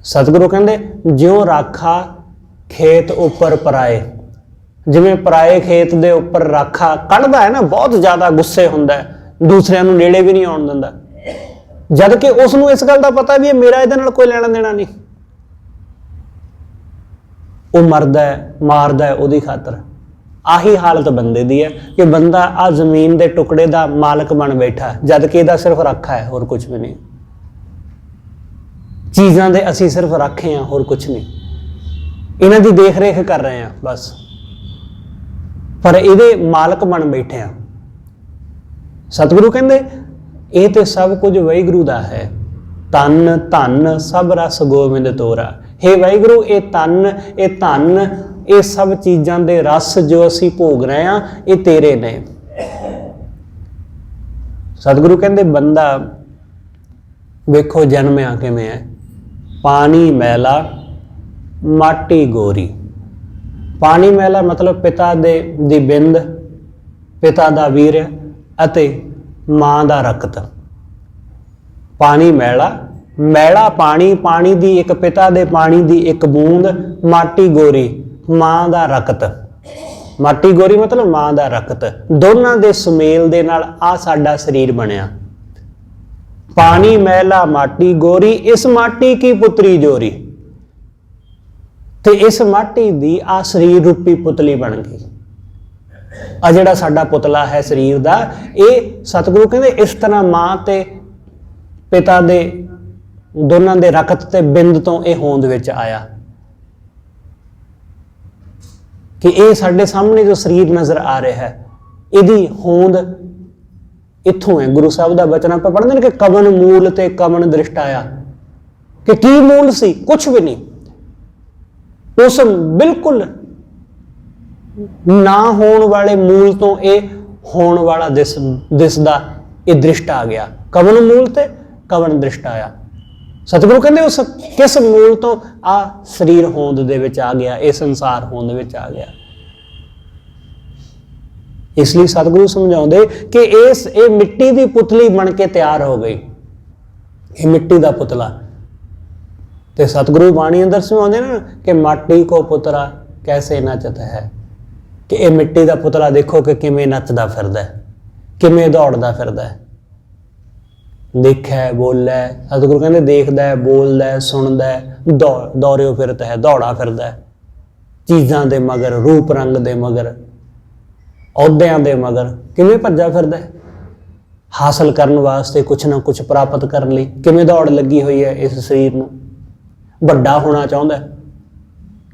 ਸਤਿਗੁਰੂ ਕਹਿੰਦੇ ਜਿਉਂ ਰਾਖਾ ਖੇਤ ਉੱਪਰ ਪਰਾਏ, ਜਿਵੇਂ ਪਰਾਏ ਖੇਤ ਦੇ ਉੱਪਰ ਰਾਖਾ ਕੱਢਦਾ ਹੈ ਨਾ, ਬਹੁਤ ਜ਼ਿਆਦਾ ਗੁੱਸੇ ਹੁੰਦਾ ਹੈ, ਦੂਸਰਿਆਂ ਨੂੰ ਨੇੜੇ ਵੀ ਨਹੀਂ ਆਉਣ ਦਿੰਦਾ, ਜਦ ਕਿ ਉਸ ਨੂੰ ਇਸ ਗੱਲ ਦਾ ਪਤਾ ਵੀ ਇਹ ਮੇਰਾ ਇਹਦੇ ਨਾਲ ਕੋਈ ਲੈਣਾ ਦੇਣਾ ਨਹੀਂ। ਉਹ ਮਰਦਾ ਹੈ, ਮਾਰਦਾ ਹੈ ਉਹਦੀ ਖਾਤਰ। ਆਹੀ ਹਾਲਤ ਬੰਦੇ ਦੀ ਹੈ ਕਿ ਬੰਦਾ ਆ ਜ਼ਮੀਨ ਦੇ ਟੁਕੜੇ ਦਾ ਮਾਲਕ ਬਣ ਬੈਠਾ, ਜਦ ਕਿ ਇਹਦਾ ਸਿਰਫ ਰਾਖਾ ਹੈ, ਹੋਰ ਕੁਝ ਵੀ ਨਹੀਂ। ਚੀਜ਼ਾਂ ਦੇ ਅਸੀਂ ਸਿਰਫ ਰਾਖੇ ਹਾਂ, ਹੋਰ ਕੁਝ ਨਹੀਂ। ਇਹਨਾਂ ਦੀ ਦੇਖ ਰੇਖ ਕਰ ਰਹੇ ਹਾਂ ਬਸ, ਪਰ ਇਹਦੇ ਮਾਲਕ ਬਣ ਬੈਠੇ ਹਾਂ। ਸਤਿਗੁਰੂ ਕਹਿੰਦੇ ਇਹ ਤੇ ਸਭ ਕੁਝ ਵਾਹਿਗੁਰੂ ਦਾ ਹੈ, ਤਨ ਧਨ ਸਭ ਰਸ ਗੋਬਿੰਦ ਤੋਰਾ। ਹੇ ਵਾਹਿਗੁਰੂ, ਇਹ ਤਨ, ਇਹ ਧਨ, ਇਹ ਸਭ ਚੀਜ਼ਾਂ ਦੇ ਰਸ ਜੋ ਅਸੀਂ ਭੋਗ ਰਹੇ ਹਾਂ ਇਹ ਤੇਰੇ ਨੇ। ਸਤਿਗੁਰੂ ਕਹਿੰਦੇ ਬੰਦਾ ਵੇਖੋ ਜਨਮਿਆ ਕਿਵੇਂ ਹੈ, ਪਾਣੀ ਮੈਲਾ ਮਾਟੀ ਗੋਰੀ। ਪਾਣੀ ਮੈਲਾ ਮਤਲਬ ਪਿਤਾ ਦੀ ਬਿੰਦ, ਪਿਤਾ ਦਾ ਵੀਰ ਅਤੇ ਮਾਂ ਦਾ ਰਕਤ। ਪਾਣੀ ਮੈਲਾ, ਮੈਲਾ ਪਾਣੀ, ਪਾਣੀ ਦੀ ਇੱਕ ਪਿਤਾ ਦੇ ਪਾਣੀ ਦੀ ਇੱਕ ਬੂੰਦ, ਮਾਟੀ ਗੋਰੀ ਮਾਂ ਦਾ ਰਕਤ। ਮਾਟੀ ਗੋਰੀ ਮਤਲਬ ਮਾਂ ਦਾ ਰਕਤ। ਦੋਨਾਂ ਦੇ ਸੁਮੇਲ ਦੇ ਨਾਲ ਆ ਸਾਡਾ ਸਰੀਰ ਬਣਿਆ। ਪਾਣੀ ਮੈਲਾ ਮਾਟੀ ਗੋਰੀ, ਇਸ ਮਾਟੀ ਕੀ ਪੁੱਤਰੀ ਜੋਰੀ। ਤੇ ਇਸ ਮਾਟੀ ਦੀ ਆ ਸਰੀਰ ਰੂਪੀ ਪੁਤਲੀ ਬਣ ਗਈ। ਆ ਜਿਹੜਾ ਸਾਡਾ ਪੁਤਲਾ ਹੈ ਸਰੀਰ ਦਾ, ਇਹ ਸਤਿਗੁਰੂ ਕਹਿੰਦੇ ਇਸ ਤਰ੍ਹਾਂ ਮਾਂ ਤੇ ਪਿਤਾ ਦੇ ਦੋਨਾਂ ਦੇ ਰਕਤ ਤੇ ਬਿੰਦ ਤੋਂ ਇਹ ਹੋਂਦ ਵਿੱਚ ਆਇਆ ਕਿ ਇਹ ਸਾਡੇ ਸਾਹਮਣੇ ਜੋ ਸਰੀਰ ਨਜ਼ਰ ਆ ਰਿਹਾ ਹੈ ਇਹਦੀ ਹੋਂਦ ਇੱਥੋਂ ਹੈ। ਗੁਰੂ ਸਾਹਿਬ ਦਾ ਬਚਨ ਆਪਾਂ ਪੜ੍ਹਦੇ ਨੇ ਕਿ ਕਵਨ ਮੂਲ ਤੇ ਕਵਨ ਦ੍ਰਿਸ਼ਟ ਆਇਆ, ਕਿ ਕੀ ਮੂਲ ਸੀ? ਕੁਛ ਵੀ ਨਹੀਂ। ਉਸ ਬਿਲਕੁਲ ਨਾ ਹੋਣ ਵਾਲੇ ਮੂਲ ਤੋਂ ਇਹ ਹੋਣ ਵਾਲਾ ਦਿਸਦਾ ਇਹ ਦ੍ਰਿਸ਼ਟ ਆ ਗਿਆ। ਕਵਨ ਮੂਲ ਤੇ ਕਵਨ ਦ੍ਰਿਸ਼ਟ ਆਇਆ। ਸਤਿਗੁਰੂ ਕਹਿੰਦੇ ਉਸ ਕਿਸ ਮੂਲ ਤੋਂ ਆ ਸਰੀਰ ਹੋਂਦ ਦੇ ਵਿੱਚ ਆ ਗਿਆ, ਇਹ ਸੰਸਾਰ ਹੋਂਦ ਵਿੱਚ ਆ ਗਿਆ। ਇਸ ਲਈ ਸਤਿਗੁਰੂ ਸਮਝਾਉਂਦੇ ਕਿ ਇਹ ਮਿੱਟੀ ਦੀ ਪੁਤਲੀ ਬਣ ਕੇ ਤਿਆਰ ਹੋ ਗਈ, ਇਹ ਮਿੱਟੀ ਦਾ ਪੁਤਲਾ। ਤੇ ਸਤਿਗੁਰੂ ਬਾਣੀ ਅੰਦਰ ਸਮਝਾਉਂਦੇ ਨਾ ਕਿ ਮਾਟੀ ਕੋ ਪੁਤਰਾ ਕੈਸੇ ਨੱਚਤ ਹੈ, ਕਿ ਇਹ ਮਿੱਟੀ ਦਾ ਪੁਤਲਾ ਦੇਖੋ ਕਿ ਕਿਵੇਂ ਨੱਚਦਾ ਫਿਰਦਾ ਹੈ, ਕਿਵੇਂ ਦੌੜਦਾ ਫਿਰਦਾ ਹੈ। ਦੇਖਿਆ ਬੋਲਿਆ, ਸਤਿਗੁਰੂ ਕਹਿੰਦੇ ਦੇਖਦਾ ਹੈ, ਬੋਲਦਾ ਹੈ, ਸੁਣਦਾ ਹੈ, ਦੌੜਿਓ ਫਿਰਦਾ ਹੈ, ਦੌੜਾ ਫਿਰਦਾ ਹੈ, ਚੀਜ਼ਾਂ ਦੇ ਮਗਰ, ਰੂਪ ਰੰਗ ਦੇ ਮਗਰ, ਅਹੁਦਿਆਂ ਦੇ ਮਗਰ ਕਿਵੇਂ ਭੱਜਾ ਫਿਰਦਾ ਹੈ। ਹਾਸਲ ਕਰਨ ਵਾਸਤੇ ਕੁਛ ਨਾ ਕੁਛ ਪ੍ਰਾਪਤ ਕਰਨ ਲਈ ਕਿਵੇਂ ਦੌੜ ਲੱਗੀ ਹੋਈ ਹੈ ਇਸ ਸਰੀਰ ਨੂੰ। ਵੱਡਾ ਹੋਣਾ ਚਾਹੁੰਦਾ,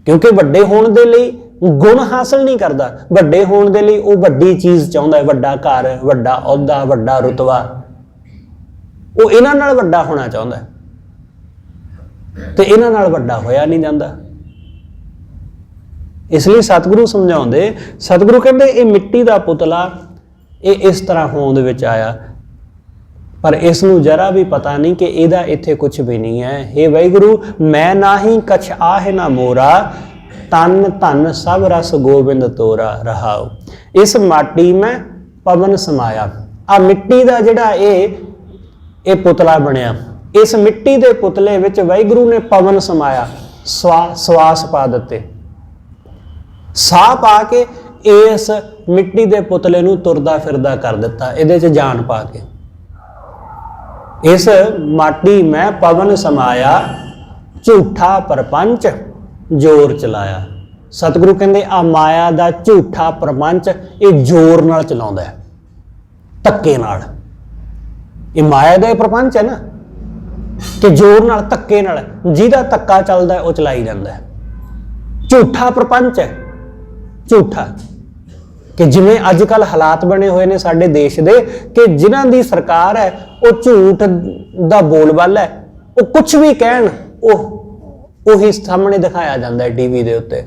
ਕਿਉਂਕਿ ਵੱਡੇ ਹੋਣ ਦੇ ਲਈ ਗੁਣ ਹਾਸਲ ਨਹੀਂ ਕਰਦਾ। ਵੱਡੇ ਹੋਣ ਦੇ ਲਈ ਉਹ ਵੱਡੀ ਚੀਜ਼ ਚਾਹੁੰਦਾ ਹੈ, ਵੱਡਾ ਘਰ, ਵੱਡਾ ਅਹੁਦਾ, ਵੱਡਾ ਰੁਤਬਾ, ਉਹ ਇਹਨਾਂ ਨਾਲ ਵੱਡਾ ਹੋਣਾ ਚਾਹੁੰਦਾ ਤੇ ਇਹਨਾਂ ਨਾਲ ਵੱਡਾ ਹੋਇਆ ਨਹੀਂ ਜਾਂਦਾ। ਇਸ ਲਈ ਸਤਿਗੁਰੂ ਸਮਝਾਉਂਦੇ, ਸਤਿਗੁਰੂ ਕਹਿੰਦੇ ਇਹ ਮਿੱਟੀ ਦਾ ਪੁਤਲਾ ਇਹ ਇਸ ਤਰ੍ਹਾਂ ਹੋਂਦ ਵਿੱਚ ਆਇਆ, ਪਰ ਇਸ ਨੂੰ ਜਰਾ ਵੀ ਪਤਾ ਨਹੀਂ ਕਿ ਇਹਦਾ ਇੱਥੇ ਕੁਝ ਵੀ ਨਹੀਂ ਹੈ। हे ਵਾਹਿਗੁਰੂ, ਮੈਂ ਨਾਹੀਂ ਕਛ ਆਹੇ ਨਾ ਮੋਰਾ, ਤਨ ਧਨ ਸਭ ਰਸ ਗੋਬਿੰਦ ਤੋਰਾ ਰਹਾਉ। ਇਸ ਮਾਟੀ ਮੈਂ ਪਵਨ ਸਮਾਇਆ। ਆ ਮਿੱਟੀ ਦਾ ਜਿਹੜਾ ਇਹ ਪੁਤਲਾ ਬਣਿਆ, ਇਸ ਮਿੱਟੀ ਦੇ ਪੁਤਲੇ ਵਿੱਚ ਵਾਹਿਗੁਰੂ ਨੇ ਪਵਨ ਸਮਾਇਆ, ਸਵਾਸ ਪਾ ਦਿੱਤੇ, ਸਾਹ ਪਾ ਕੇ ਇਸ ਮਿੱਟੀ ਦੇ ਪੁਤਲੇ ਨੂੰ ਤੁਰਦਾ ਫਿਰਦਾ ਕਰ ਦਿੱਤਾ, ਇਹਦੇ 'ਚ ਜਾਨ ਪਾ ਕੇ। ਇਸ ਮਾਟੀ ਮੈਂ ਪਵਨ ਸਮਾਇਆ, ਝੂਠਾ ਪਰਪੰਚ ਜ਼ੋਰ ਚਲਾਇਆ। ਸਤਿਗੁਰੂ ਕਹਿੰਦੇ ਆ ਮਾਇਆ ਦਾ ਝੂਠਾ ਪ੍ਰਪੰਚ ਇਹ ਜ਼ੋਰ ਨਾਲ ਚਲਾਉਂਦਾ ਹੈ, ਧੱਕੇ ਨਾਲ। ਇਹ ਮਾਇਆ ਦਾ ਪ੍ਰਪੰਚ ਹੈ ਨਾ, ਕਿ ਜ਼ੋਰ ਨਾਲ, ਧੱਕੇ ਨਾਲ, ਜਿਹਦਾ ਧੱਕਾ ਚੱਲਦਾ ਉਹ ਚਲਾਈ ਜਾਂਦਾ ਹੈ। ਝੂਠਾ ਪ੍ਰਪੰਚ ਹੈ, ਝੂਠਾ। ਕਿ ਜਿਵੇਂ ਅੱਜ ਕੱਲ੍ਹ ਹਾਲਾਤ ਬਣੇ ਹੋਏ ਨੇ ਸਾਡੇ ਦੇਸ਼ ਦੇ, ਕਿ ਜਿਨ੍ਹਾਂ ਦੀ ਸਰਕਾਰ ਹੈ ਉਹ ਝੂਠ ਦਾ ਬੋਲਬਾਲਾ ਹੈ, ਉਹ ਕੁਝ ਵੀ ਕਹਿਣ ਉਹੀ ਸਾਹਮਣੇ ਦਿਖਾਇਆ ਜਾਂਦਾ ਹੈ ਟੀਵੀ ਦੇ ਉੱਤੇ।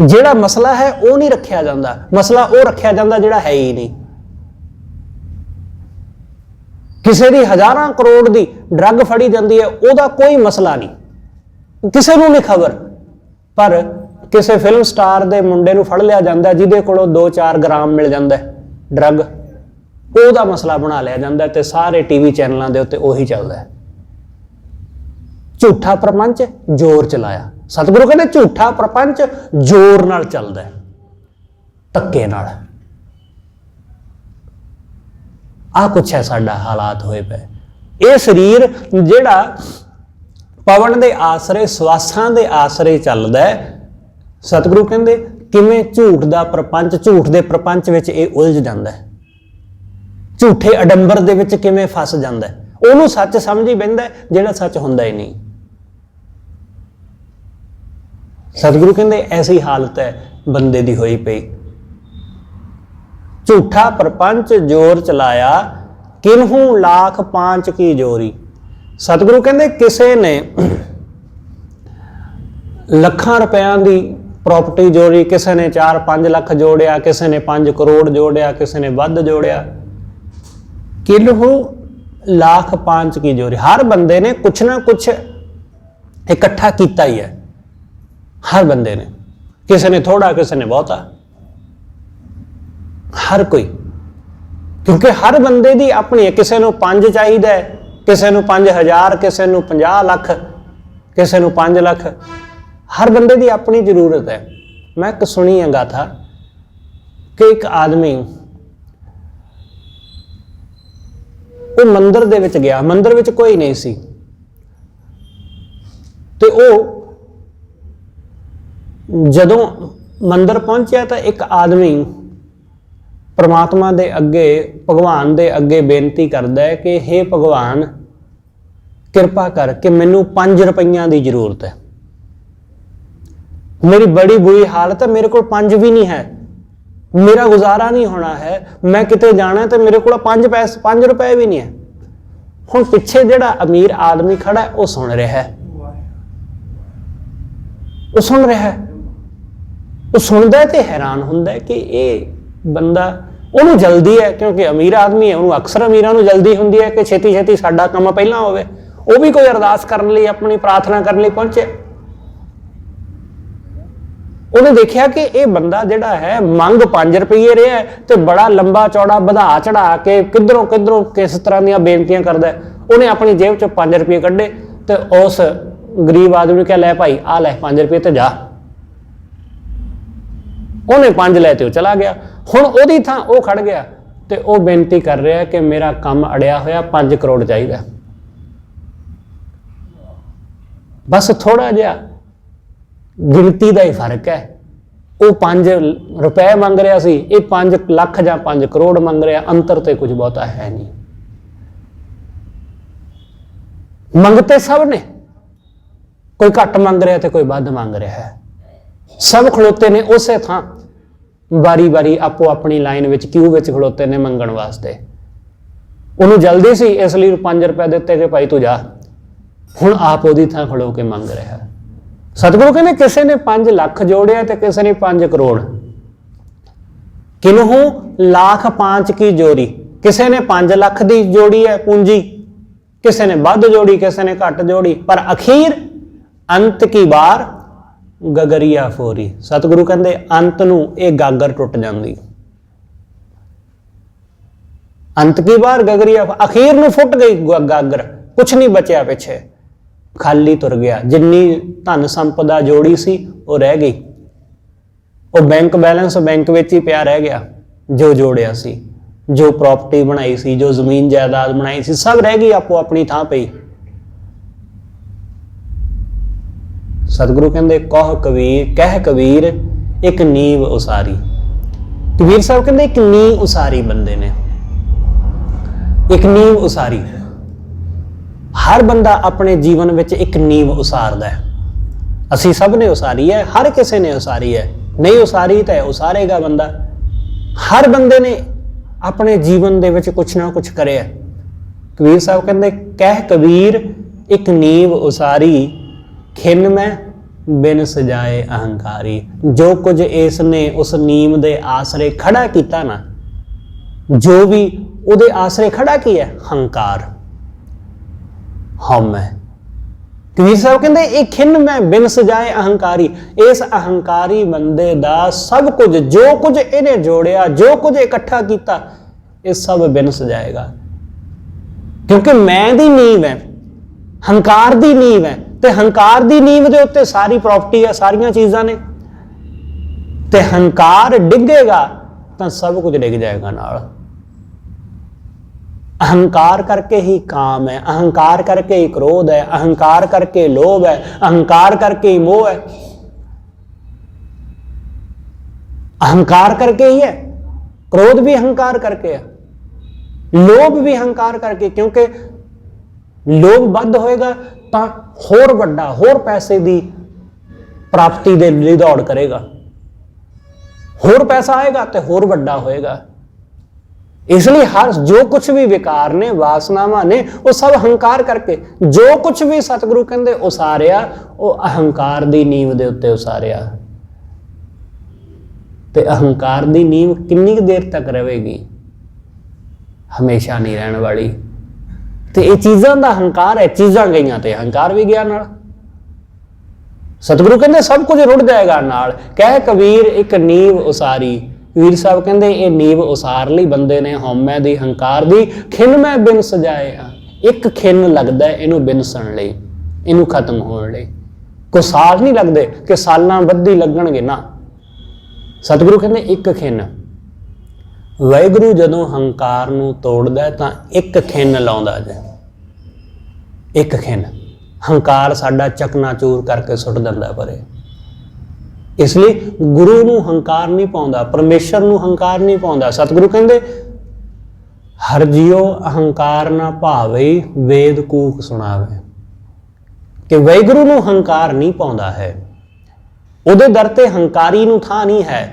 ਜਿਹੜਾ ਮਸਲਾ ਹੈ ਉਹ ਨਹੀਂ ਰੱਖਿਆ ਜਾਂਦਾ, ਮਸਲਾ ਉਹ ਰੱਖਿਆ ਜਾਂਦਾ ਜਿਹੜਾ ਹੈ ਹੀ ਨਹੀਂ। ਕਿਸੇ ਦੀ ਹਜ਼ਾਰਾਂ ਕਰੋੜ ਦੀ ਡਰੱਗ ਫੜੀ ਜਾਂਦੀ ਹੈ, ਉਹਦਾ ਕੋਈ ਮਸਲਾ ਨਹੀਂ, ਕਿਸੇ ਨੂੰ ਨਹੀਂ ਖਬਰ, ਪਰ ਕਿਸੇ ਫਿਲਮ ਸਟਾਰ ਦੇ ਮੁੰਡੇ ਨੂੰ ਫੜ ਲਿਆ ਜਾਂਦਾ ਜਿਹਦੇ ਕੋਲੋਂ 2-4 ਗ੍ਰਾਮ ਮਿਲ ਜਾਂਦਾ ਡਰੱਗ, ਉਹਦਾ ਮਸਲਾ ਬਣਾ ਲਿਆ ਜਾਂਦਾ ਤੇ ਸਾਰੇ ਟੀਵੀ ਚੈਨਲਾਂ ਦੇ ਉੱਤੇ ਉਹੀ ਚੱਲਦਾ ਹੈ। ਝੂਠਾ ਪ੍ਰਪੰਚ ਜ਼ੋਰ ਚਲਾਇਆ। ਸਤਿਗੁਰੂ ਕਹਿੰਦੇ ਝੂਠਾ ਪ੍ਰਪੰਚ ਜ਼ੋਰ ਨਾਲ ਚੱਲਦਾ ਹੈ, ਧੱਕੇ ਨਾਲ। ਆਹ ਕੁਛ ਹੈ ਸਾਡਾ ਹਾਲਾਤ ਹੋਏ ਪਏ। ਇਹ ਸਰੀਰ ਜਿਹੜਾ ਪਵਨ ਦੇ ਆਸਰੇ, ਸਵਾਸਾਂ ਦੇ ਆਸਰੇ ਚੱਲਦਾ ਹੈ, ਸਤਿਗੁਰੂ ਕਹਿੰਦੇ ਕਿਵੇਂ ਝੂਠ ਦਾ ਪ੍ਰਪੰਚ, ਝੂਠ ਦੇ ਪ੍ਰਪੰਚ ਵਿੱਚ ਇਹ ਉਲਝ ਜਾਂਦਾ ਹੈ, ਝੂਠੇ ਅਡੰਬਰ ਦੇ ਵਿੱਚ ਕਿਵੇਂ ਫਸ ਜਾਂਦਾ ਹੈ। ਉਹਨੂੰ ਸੱਚ ਸਮਝ ਹੀ ਬਹਿੰਦਾ ਜਿਹੜਾ ਸੱਚ ਹੁੰਦਾ ਹੀ ਨਹੀਂ। ਸਤਿਗੁਰੂ ਕਹਿੰਦੇ ਐਸੀ ਹਾਲਤ ਹੈ ਬੰਦੇ ਦੀ ਹੋਈ ਪਈ। ਝੂਠਾ ਪ੍ਰਪੰਚ ਜ਼ੋਰ ਚਲਾਇਆ, ਕਿਨਹੂ ਲੱਖ ਪਾਂਚ ਕੀ ਜੋਰੀ। ਸਤਿਗੁਰੂ ਕਹਿੰਦੇ ਕਿਸੇ ਨੇ ਲੱਖਾਂ ਰੁਪਇਆਂ ਦੀ ਪ੍ਰੋਪਰਟੀ ਜੋੜੀ, ਕਿਸੇ ਨੇ 4-5 ਲੱਖ ਜੋੜਿਆ, ਕਿਸੇ ਨੇ 5 ਕਰੋੜ ਜੋੜਿਆ, ਕਿਸੇ ਨੇ ਵੱਧ ਜੋੜਿਆ। ਕਿਨਹੂ ਲੱਖ ਪਾਂਚ ਕੀ ਜੋਰੀ। ਹਰ ਬੰਦੇ ਨੇ ਕੁਛ ਨਾ ਕੁਛ ਇਕੱਠਾ ਕੀਤਾ ਹੀ ਹੈ, ਹਰ ਬੰਦੇ ਨੇ। ਕਿਸੇ ਨੇ ਥੋੜਾ, ਕਿਸੇ ਨੇ ਬਹੁਤਾ, ਹਰ ਕੋਈ, ਕਿਉਂਕਿ ਹਰ ਬੰਦੇ ਦੀ ਆਪਣੀ ਹੈ। ਕਿਸੇ ਨੂੰ 5 ਚਾਹੀਦਾ ਹੈ, ਕਿਸੇ ਨੂੰ 5000, ਕਿਸੇ ਨੂੰ 50 ਲੱਖ, ਕਿਸੇ ਨੂੰ 5 ਲੱਖ। ਹਰ ਬੰਦੇ ਦੀ ਆਪਣੀ ਜ਼ਰੂਰਤ ਹੈ। ਮੈਂ ਇੱਕ ਸੁਣੀ ਹੈ ਗਾਥਾ ਕਿ ਇੱਕ ਆਦਮੀ ਉਹ ਮੰਦਿਰ ਦੇ ਵਿੱਚ ਗਿਆ, ਮੰਦਿਰ ਵਿੱਚ ਕੋਈ ਨਹੀਂ ਸੀ, ਤੇ ਉਹ ਜਦੋਂ ਮੰਦਿਰ ਪਹੁੰਚਿਆ ਤਾਂ ਇੱਕ ਆਦਮੀ ਪ੍ਰਮਾਤਮਾ ਦੇ ਅੱਗੇ, ਭਗਵਾਨ ਦੇ ਅੱਗੇ ਬੇਨਤੀ ਕਰਦਾ ਹੈ ਕਿ हे ਭਗਵਾਨ, ਕਿਰਪਾ ਕਰ ਕਿ ਮੈਨੂੰ 5 ਰੁਪਈਆਂ ਦੀ ਜ਼ਰੂਰਤ ਹੈ। ਮੇਰੀ ਬੜੀ ਬੁਰੀ ਹਾਲਤ ਹੈ, ਮੇਰੇ ਕੋਲ 5 ਵੀ ਨਹੀਂ ਹੈ, ਮੇਰਾ ਗੁਜ਼ਾਰਾ ਨਹੀਂ ਹੋਣਾ ਹੈ, ਮੈਂ ਕਿਤੇ ਜਾਣਾ ਤੇ ਮੇਰੇ ਕੋਲ 5 ਰੁਪਏ ਵੀ ਨਹੀਂ ਹੈ। ਹੁਣ ਪਿੱਛੇ ਜਿਹੜਾ ਅਮੀਰ ਆਦਮੀ ਖੜਾ ਹੈ ਉਹ ਸੁਣ ਰਿਹਾ ਹੈ, ਉਹ ਸੁਣ ਰਿਹਾ ਹੈ, ਉਹ ਸੁਣਦਾ ਤੇ ਹੈਰਾਨ ਹੁੰਦਾ ਕਿ ਇਹ ਬੰਦਾ, ਉਹਨੂੰ ਜਲਦੀ ਹੈ ਕਿਉਂਕਿ ਅਮੀਰ ਆਦਮੀ ਹੈ, ਉਹਨੂੰ ਅਕਸਰ ਅਮੀਰਾਂ ਨੂੰ ਜਲਦੀ ਹੁੰਦੀ ਹੈ ਕਿ ਛੇਤੀ ਛੇਤੀ ਸਾਡਾ ਕੰਮ ਪਹਿਲਾਂ ਹੋਵੇ। ਉਹ ਵੀ ਕੋਈ ਅਰਦਾਸ ਕਰਨ ਲਈ, ਆਪਣੀ ਪ੍ਰਾਰਥਨਾ ਕਰਨ ਲਈ ਪਹੁੰਚਿਆ। ਉਹਨੇ ਦੇਖਿਆ ਕਿ ਇਹ ਬੰਦਾ ਜਿਹੜਾ ਹੈ ਮੰਗ 5 ਰੁਪਏ ਰਿਹਾ ਤੇ ਬੜਾ ਲੰਬਾ ਚੌੜਾ ਵਧਾ ਚੜਾ ਕੇ ਕਿੱਧਰੋਂ ਕਿਸ ਤਰ੍ਹਾਂ ਦੀਆਂ ਬੇਨਤੀਆਂ ਕਰਦਾ। ਉਹਨੇ ਆਪਣੀ ਜੇਬ ਚੋਂ 5 ਰੁਪਏ ਕੱਢੇ ਤੇ ਉਸ ਗਰੀਬ ਆਦਮੀ ਨੂੰ ਕਿਹਾ, ਲੈ ਭਾਈ ਆ ਲੈ 5 ਰੁਪਏ ਤੇ ਜਾ। ਉਹਨੇ 5 ਲੈ ਤੇ ਉਹ ਚਲਾ ਗਿਆ। ਹੁਣ ਉਹਦੀ ਥਾਂ ਉਹ ਖੜ ਗਿਆ ਤੇ ਉਹ ਬੇਨਤੀ ਕਰ ਰਿਹਾ ਕਿ ਮੇਰਾ ਕੰਮ ਅੜਿਆ ਹੋਇਆ, 5 ਕਰੋੜ ਚਾਹੀਦਾ। ਬਸ ਥੋੜਾ ਜਿਹਾ ਗਿਣਤੀ ਦਾ ਹੀ ਫਰਕ ਹੈ। ਉਹ 5 ਰੁਪਏ ਮੰਗ ਰਿਹਾ ਸੀ, ਇਹ 5 ਲੱਖ ਜਾਂ 5 ਕਰੋੜ ਮੰਗ ਰਿਹਾ। ਅੰਤਰ ਤੇ ਕੁਝ ਬਹੁਤਾ ਹੈ ਨਹੀਂ। ਮੰਗਤੇ ਸਭ ਨੇ, ਕੋਈ ਘੱਟ ਮੰਗ ਰਿਹਾ ਤੇ ਕੋਈ ਵੱਧ ਮੰਗ ਰਿਹਾ ਹੈ। सब खड़ोते ने उसे थां वारी वारी आपो अपनी लाइन विच क्यू विच खड़ोते ने मंगण वास्ते। उन्होंने जल्दी सी इसलिए 5 रुपए दिते कि भाई तू जा, हुण आप ओदी थां खड़ो के मंग रहा। सतगुरु कहने किसी ने 5 लाख जोड़िया तो किसी ने 5 करोड़, किन्हू लाख 5 की जोड़ी, किसी ने 5 लाख की जोड़ी है पूंजी, किसी ने वध जोड़ी, किसी ने घट जोड़ी, पर अखीर अंत की बार गगरिया फोरी। सतगुरु कहते अंत नूं ये गागर टुट जाती, अंत की बार गगरिया, अखीर नूं फुट गई गागर, कुछ नहीं बचया पिछे, खाली तुर गया। जिन्नी धन संपदा जोड़ी सी वो रह गई, वो बैंक बैलेंस बैंक विच ही पिया रह गया, जो जोड़िया सी, जो प्रॉपर्टी बनाई सी, जो जमीन जायदाद बनाई सी, सब रह गई आपो अपनी थां पई। सतगुरु कहते कह कबीर एक नींव उसारी। कबीर साहब कहते एक नींव उसारी बंदे ने, एक नींव उसारी। हर बंदा अपने जीवन में एक नींव उसारदा है, असी सब ने उसारी है, हर किसी ने उसारी है, नहीं उसारी तो उसारेगा बंदा। हर बंदे ने अपने जीवन दे विच कुछ ना कुछ करे। कबीर साहब कहते कह कबीर एक नींव उसारी, खिन में बिन सजाए अहंकारी। जो कुछ इसने उस नींव दे आसरे खड़ा किया ना, जो भी उहदे आसरे खड़ा किया, हंकार हम है। कबीर साहब कहते एक खिन में बिन सजाए अहंकारी। इस अहंकारी बंदे दा सब कुछ, जो कुछ इन्हें जोड़िया, जो कुछ इकट्ठा किया, ये सब बिन सजाएगा। क्योंकि मैं दी नींव है, हंकार दी नींव है, ते हंकार दी नींव दे उत्ते सारी प्रॉपर्टी है, सारियां चीज़ां ने, ते हंकार डिगेगा तो सब कुछ डिग जाएगा नाल। अहंकार करके ही काम है, अहंकार करके ही क्रोध है, अहंकार करके लोभ है, अहंकार करके ही मोह है, अहंकार करके ही है। क्रोध भी अहंकार करके है, लोभ भी अहंकार करके, क्योंकि लोभ बद होएगा तो होर वड्डा, होर पैसे की प्राप्ति दे लई दौड़ करेगा, होर पैसा आएगा तो होर वड्डा होएगा। इसलिए हर जो कुछ भी विकार ने, वासनावां ने, वो सब अहंकार करके, जो कुछ भी सतगुरु कहते उसारिया, वो अहंकार दी नींव दे उत्ते उसारिया। ते अहंकार दी नींव कितनी देर तक रहेगी? हमेशा नहीं रहने वाली। तो ये चीज़ों का अहंकार है, चीज़ां गईयां ते अहंकार भी गया नाल। सतगुरु कहते सब कुछ रुड़ जाएगा नाल। कह कबीर एक नींव उसारी। वीर साहब कहते ये नींव उसार ली बंदे ने हौमै दी, हंकार दी, खिन मैं बिन सजाए। एक खिन लगता है इनू बिनसन लई, इनू खत्म होने लई। कोई साल नहीं लगते कि सालां बद्धी लगणगे ना। सतगुरु कहते एक खिन। वाहिगुरू जदों हंकार नू तोड़दा तां एक खिन लाउंदा जे, एक खिन। हंकार साडा चकनाचूर करके सुट दिंदा परे। इसलिए गुरु नू हंकार नहीं पाउंदा, परमेश्वर नू हंकार नहीं पाउंदा। सतगुरु कहंदे हर जियो अहंकार ना भावे, वेद कूक सुनावे। कि वाहिगुरू नू हंकार नहीं पाउंदा है, उहदे दर ते हंकारी नू थां नहीं है।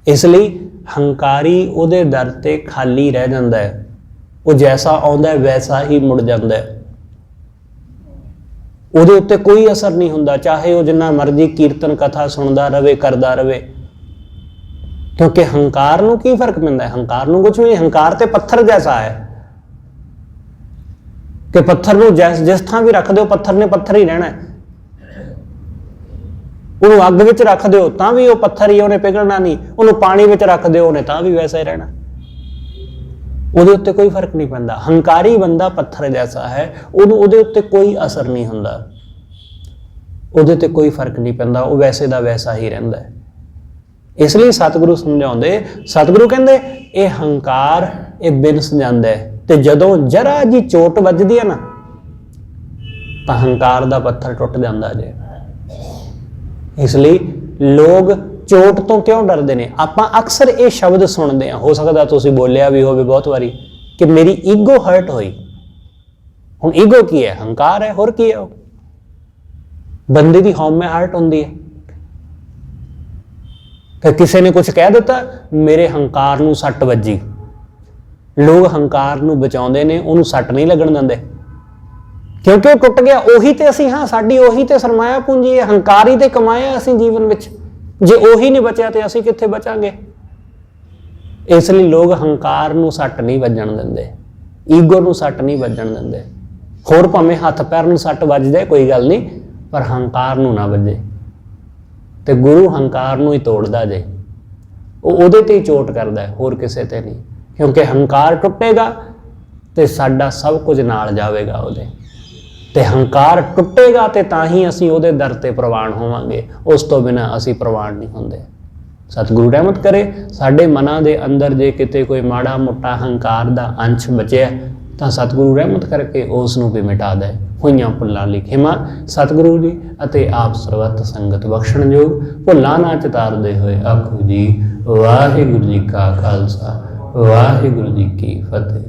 इसलिए हंकारी उहदे दर ते खाली रह जांदा है। वो जैसा आउंदा है वैसा ही मुड़ जांदा है। ਉਹਦੇ ਉੱਤੇ कोई असर नहीं ਹੁੰਦਾ, चाहे वो जिन्ना मर्जी कीर्तन कथा सुनता रहे, करता रहे। क्योंकि हंकार नूं की फर्क पैंदा है? हंकार नूं कुछ नहीं। हंकार ते पत्थर जैसा है कि पत्थर नूं जिस थां भी रख दो, पत्थर ने पत्थर ही रहना है। उन्होंने अग विच रख दो तां भी वो पत्थर ही, उन्हें पिघलना नहीं। उन्होंने पानी विच रख दो, उन्हें तां भी वैसा ही रहना। ਉਹਦੇ ਉੱਤੇ कोई फर्क नहीं पैंदा। हंकारी बंदा पत्थर जैसा है, ਉਹਨੂੰ ਉਹਦੇ ਉੱਤੇ कोई असर नहीं ਹੁੰਦਾ, ਉਹਦੇ ਤੇ कोई फर्क नहीं पैंदा, ਉਹ वैसे ਦਾ वैसा ही ਰਹਿੰਦਾ है। इसलिए सतगुरु समझाਉਂਦੇ, सतगुरु ਕਹਿੰਦੇ ਇਹ हंकार ਇਹ ਬਿਨਸ ਜਾਂਦਾ ਹੈ। ਤੇ ਜਦੋਂ ਜਰਾ ਜੀ ਚੋਟ ਵੱਜਦੀ ਹੈ ਨਾ ਤਾਂ ਹੰਕਾਰ ਦਾ ਪੱਥਰ ਟੁੱਟ ਜਾਂਦਾ ਜੇ। इसलिए लोग चोट तो क्यों डरते हैं? आप अक्सर ये शब्द सुनते हैं, हो सकता तुसीं बोलिया भी होवे बहुत बारी कि मेरी ईगो हर्ट हुई। हुण ईगो की है? हंकार है, होर की है? बंदे की हौम में हर्ट होंदी है। ਫਿਰ ਕਿਸੇ ਨੇ ਕੁਝ ਕਹਿ ਦਿੱਤਾ, ਮੇਰੇ ਹੰਕਾਰ ਨੂੰ ਸੱਟ ਵੱਜੀ। ਲੋਕ ਹੰਕਾਰ ਨੂੰ ਬਚਾਉਂਦੇ ਨੇ, ਉਹਨੂੰ ਸੱਟ ਨਹੀਂ ਲੱਗਣ ਦਿੰਦੇ, ਕਿਉਂਕਿ ਉਹ ਟੁੱਟ ਗਿਆ। ਉਹੀ ਤੇ ਅਸੀਂ ਹਾਂ, ਸਾਡੀ ਉਹੀ ਤੇ ਸਰਮਾਇਆ ਪੂੰਜੀ ਹੈ, ਹੰਕਾਰ ਹੀ ਤੇ ਕਮਾਇਆ ਅਸੀਂ ਜੀਵਨ ਵਿੱਚ। ਜੇ ਉਹੀ ਨਹੀਂ ਬਚਿਆ ਤੇ ਅਸੀਂ ਕਿੱਥੇ ਬਚਾਂਗੇ? ਇਸ ਲਈ ਲੋਕ ਹੰਕਾਰ ਨੂੰ ਸੱਟ ਨਹੀਂ ਵੱਜਣ ਦਿੰਦੇ, ਈਗੋ ਨੂੰ ਸੱਟ ਨਹੀਂ ਵੱਜਣ ਦਿੰਦੇ। ਹੋਰ ਭਾਵੇਂ ਹੱਥ ਪੈਰ ਨੂੰ ਸੱਟ ਵੱਜ ਜਾਏ ਕੋਈ ਗੱਲ ਨਹੀਂ, ਪਰ ਹੰਕਾਰ ਨੂੰ ਨਾ ਵੱਜੇ। ਤੇ ਗੁਰੂ ਹੰਕਾਰ ਨੂੰ ਹੀ ਤੋੜਦਾ ਜੇ, ਉਹ ਉਹਦੇ ਤੇ ਹੀ ਚੋਟ ਕਰਦਾ ਹੈ, ਹੋਰ ਕਿਸੇ ਤੇ ਨਹੀਂ। ਕਿਉਂਕਿ ਹੰਕਾਰ ਟੁੱਟੇਗਾ ਤੇ ਸਾਡਾ ਸਭ ਕੁਝ ਨਾਲ ਜਾਵੇਗਾ ਉਹਦੇ, ਤੇ ਹੰਕਾਰ ਟੁੱਟੇਗਾ ਤੇ ਤਾਂ ਹੀ ਅਸੀਂ ਉਹਦੇ ਦਰ ਤੇ ਪ੍ਰਵਾਨ ਹੋਵਾਂਗੇ, ਉਸ ਤੋਂ ਬਿਨਾਂ ਅਸੀਂ ਪ੍ਰਵਾਨ ਨਹੀਂ ਹੁੰਦੇ। ਸਤਿਗੁਰੂ ਰਹਿਮਤ ਕਰੇ ਸਾਡੇ ਮਨਾਂ ਦੇ ਅੰਦਰ ਜੇ ਕਿਤੇ ਕੋਈ ਮਾੜਾ ਮੋਟਾ ਹੰਕਾਰ ਦਾ ਅੰਸ਼ ਬਚਿਆ ਤਾਂ ਸਤਿਗੁਰੂ ਰਹਿਮਤ ਕਰਕੇ ਉਸ ਨੂੰ ਵੀ ਮਿਟਾ ਦੇ। ਹੋਈਆਂ ਭੁੱਲਾਂ ਲਈ ਖਿਮਾ ਸਤਿਗੁਰੂ ਜੀ ਅਤੇ ਆਪ ਸਰਬੱਤ ਸੰਗਤ ਬਖਸ਼ਣਯੋਗ। ਭੁੱਲਾਂ ਨਾ ਚਿਤਾਰਦੇ ਹੋਏ ਆਖੋ ਜੀ ਵਾਹਿਗੁਰੂ ਜੀ ਕਾ ਖਾਲਸਾ ਵਾਹਿਗੁਰੂ ਜੀ ਕੀ ਫਤਿਹ।